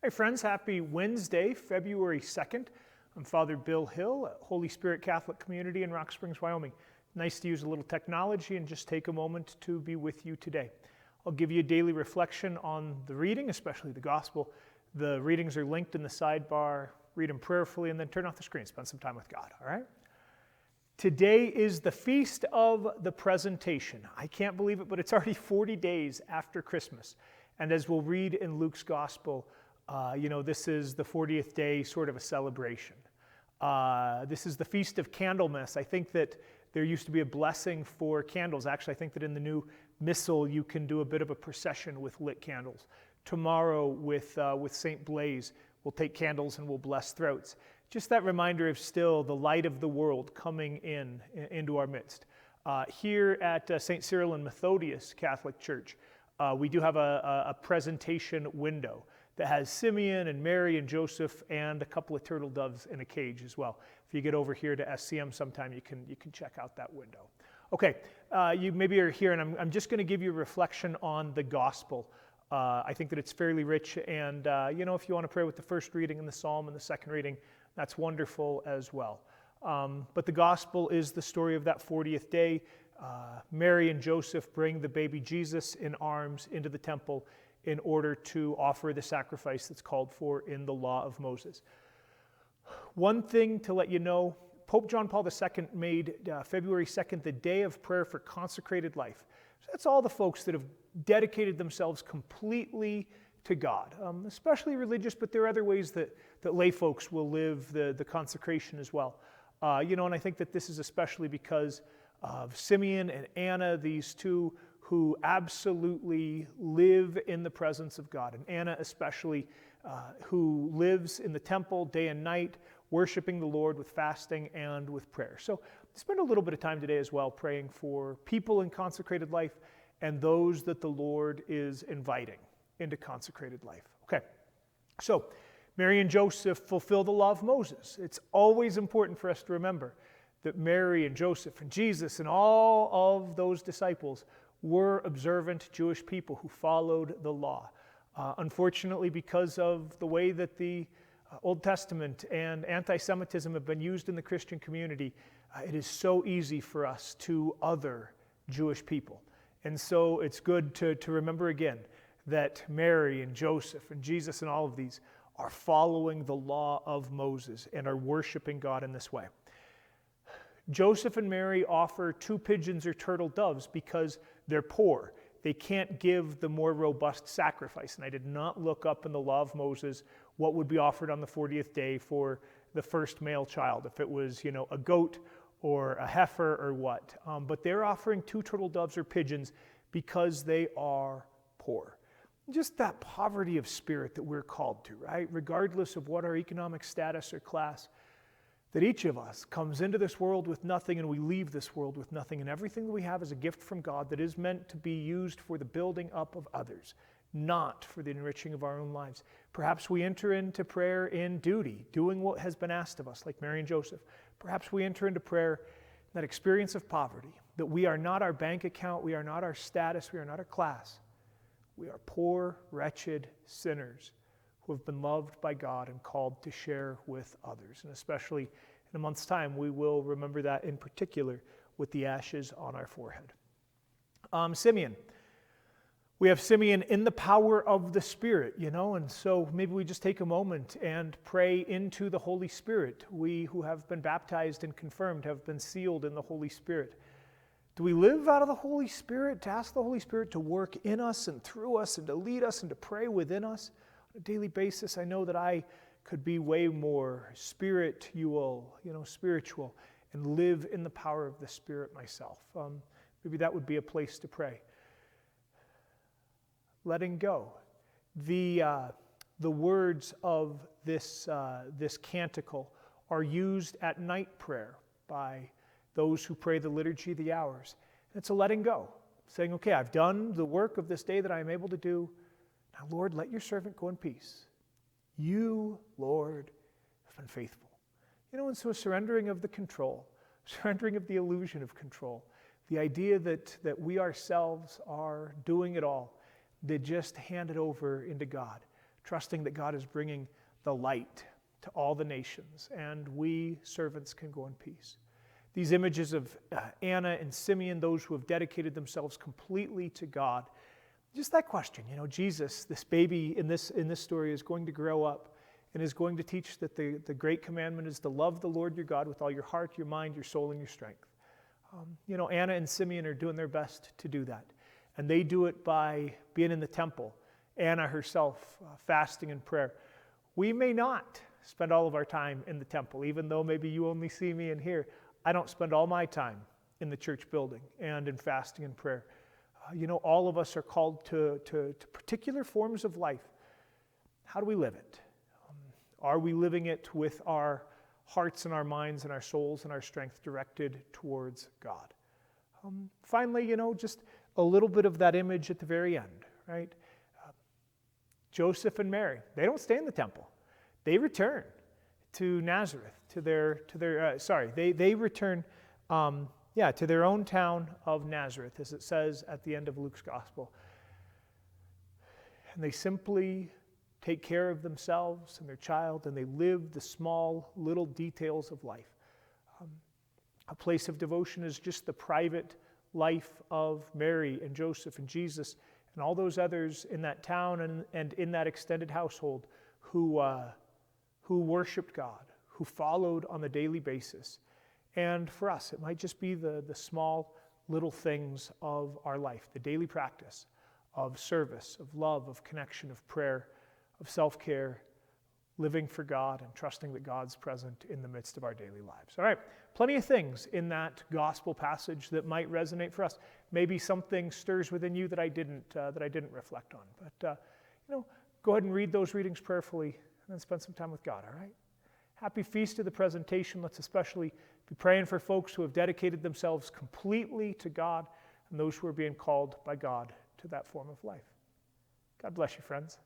Hi friends, happy Wednesday, February 2nd. I'm Father Bill Hill at Holy Spirit Catholic Community in Rock Springs, Wyoming. Nice to use a little technology and just take a moment to be with you today. I'll give you a daily reflection on the reading, especially the gospel. The readings are linked in the sidebar. Read them prayerfully and then turn off the screen. Spend some time with God, all right? Today is the Feast of the Presentation. I can't believe it, but it's already 40 days after Christmas. And as we'll read in Luke's gospel, this is the 40th day, sort of a celebration. This is the Feast of Candlemas. I think that there used to be a blessing for candles. Actually, I think that in the new missal, you can do a bit of a procession with lit candles. Tomorrow with St. Blaise, we'll take candles and we'll bless throats. Just that reminder of still the light of the world coming into our midst. Here at St. Cyril and Methodius Catholic Church, we do have a presentation window that has Simeon and Mary and Joseph and a couple of turtle doves in a cage as well. If you get over here to SCM sometime, you can check out that window. Okay, you maybe are here, and I'm just going to give you a reflection on the gospel. I think that it's fairly rich, and if you want to pray with the first reading and the psalm and the second reading, that's wonderful as well. But the gospel is the story of that 40th day. Mary and Joseph bring the baby Jesus in arms into the temple in order to offer the sacrifice that's called for in the law of Moses. One thing to let you know, Pope John Paul II made February 2nd the day of prayer for consecrated life. So that's all the folks that have dedicated themselves completely to God, especially religious, but there are other ways that lay folks will live the consecration as well. And I think that this is especially because of Simeon and Anna, these two who absolutely live in the presence of God. And Anna especially, who lives in the temple day and night, worshiping the Lord with fasting and with prayer. So spend a little bit of time today as well praying for people in consecrated life and those that the Lord is inviting into consecrated life. Okay, so Mary and Joseph fulfill the law of Moses. It's always important for us to remember that Mary and Joseph and Jesus and all of those disciples were observant Jewish people who followed the law. Unfortunately, because of the way that the Old Testament and anti-Semitism have been used in the Christian community, it is so easy for us to other Jewish people. And so it's good to remember again that Mary and Joseph and Jesus and all of these are following the law of Moses and are worshiping God in this way. Joseph and Mary offer 2 pigeons or turtle doves because they're poor. They can't give the more robust sacrifice. And I did not look up in the law of Moses what would be offered on the 40th day for the first male child, if it was, a goat or a heifer or what. But they're offering 2 turtle doves or pigeons because they are poor. Just that poverty of spirit that we're called to, right? Regardless of what our economic status or class, that each of us comes into this world with nothing and we leave this world with nothing, and everything that we have is a gift from God that is meant to be used for the building up of others, not for the enriching of our own lives. Perhaps we enter into prayer in duty, doing what has been asked of us, like Mary and Joseph. Perhaps we enter into prayer that experience of poverty, that we are not our bank account, we are not our status, we are not our class. We are poor, wretched sinners who have been loved by God and called to share with others. And especially in a month's time, we will remember that in particular with the ashes on our forehead. Simeon. We have Simeon in the power of the Spirit, and so maybe we just take a moment and pray into the Holy Spirit. We who have been baptized and confirmed have been sealed in the Holy Spirit. Do we live out of the Holy Spirit, to ask the Holy Spirit to work in us and through us and to lead us and to pray within us? On a daily basis, I know that I could be way more spiritual, and live in the power of the Spirit myself. Maybe that would be a place to pray. Letting go. The words of this canticle are used at night prayer by those who pray the liturgy of the hours. And it's a letting go, saying, okay, I've done the work of this day that I am able to do. Now, Lord, let your servant go in peace. You, Lord, have been faithful. And so a surrendering of the control, surrendering of the illusion of control, the idea that we ourselves are doing it all, that just hand it over into God, trusting that God is bringing the light to all the nations, and we servants can go in peace. These images of Anna and Simeon, those who have dedicated themselves completely to God. Just that question, Jesus, this baby in this story, is going to grow up and is going to teach that the great commandment is to love the Lord your God with all your heart, your mind, your soul, and your strength. Anna and Simeon are doing their best to do that. And they do it by being in the temple. Anna herself fasting in prayer. We may not spend all of our time in the temple, even though maybe you only see me in here. I don't spend all my time in the church building and in fasting and prayer. All of us are called to particular forms of life. How do we live it? Are we living it with our hearts and our minds and our souls and our strength directed towards God? Finally, just a little bit of that image at the very end, right? Joseph and Mary, they don't stay in the temple. They return to Nazareth, they return to their own town of Nazareth, as it says at the end of Luke's gospel. And they simply take care of themselves and their child, and they live the small little details of life. A place of devotion is just the private life of Mary and Joseph and Jesus and all those others in that town and in that extended household who worshiped God, who followed on a daily basis. And for us, it might just be the small little things of our life, the daily practice of service, of love, of connection, of prayer, of self-care, living for God and trusting that God's present in the midst of our daily lives. All right, plenty of things in that gospel passage that might resonate for us. Maybe something stirs within you that I didn't reflect on. But go ahead and read those readings prayerfully and then spend some time with God. All right. Happy Feast of the Presentation. Let's especially be praying for folks who have dedicated themselves completely to God and those who are being called by God to that form of life. God bless you, friends.